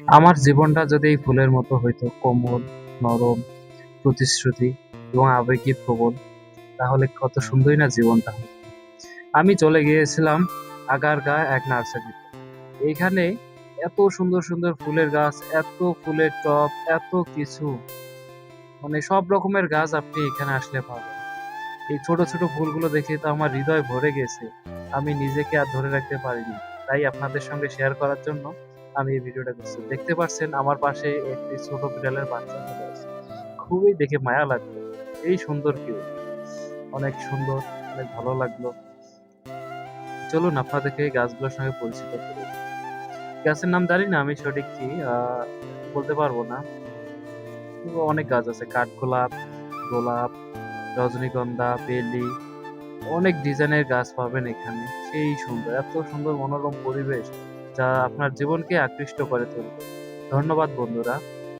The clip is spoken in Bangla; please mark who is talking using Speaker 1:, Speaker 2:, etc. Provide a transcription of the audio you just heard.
Speaker 1: আমার জীবনটা যদি এই ফুলের মতো হইতো, কোমল, নরম, প্রতিশ্রুতি এবং আবেগী প্রবল, তাহলে কত সুন্দরই না জীবনটা হতো। আমি চলে গিয়েছিলাম আগারগাঁ এক নার্সারিতে। এইখানে এত সুন্দর সুন্দর ফুলের গাছ, এত ফুলের টব, এত কিছু, মানে সব রকমের গাছ আপনি এখানে আসলে পাবেন। এই ছোট ছোট ফুলগুলো দেখে তো আমার হৃদয় ভরে গেছে। আমি নিজেকে আর ধরে রাখতে পারিনি। তাই আপনাদের সঙ্গে শেয়ার করার জন্য আমি এই ভিডিওটা করছি। দেখতে পাচ্ছেন আমার পাশে একটি ছোট বিড়ালের বাচ্চা চলে আসছে। খুবই দেখে মায়া লাগলো। এই সুন্দর কেউ, অনেক সুন্দর, অনেক ভালো লাগলো। চলুন আপনাদেরকে এই গাছগুলোর সঙ্গে পরিচিত করি। গাছের নাম জানি না আমি সঠিক কি, বলতে পারবো না। কিন্তু অনেক গাছ আছে, কাঠগোলাপ, গোলাপ, রজনীগন্ধা, বেলি, অনেক ডিজাইনের গাছ পাবেন এখানে। সেই সুন্দর, এত সুন্দর মনোরম পরিবেশ যা আপনার জীবনকে আকৃষ্ট করে তুলবে। ধন্যবাদ বন্ধুরা।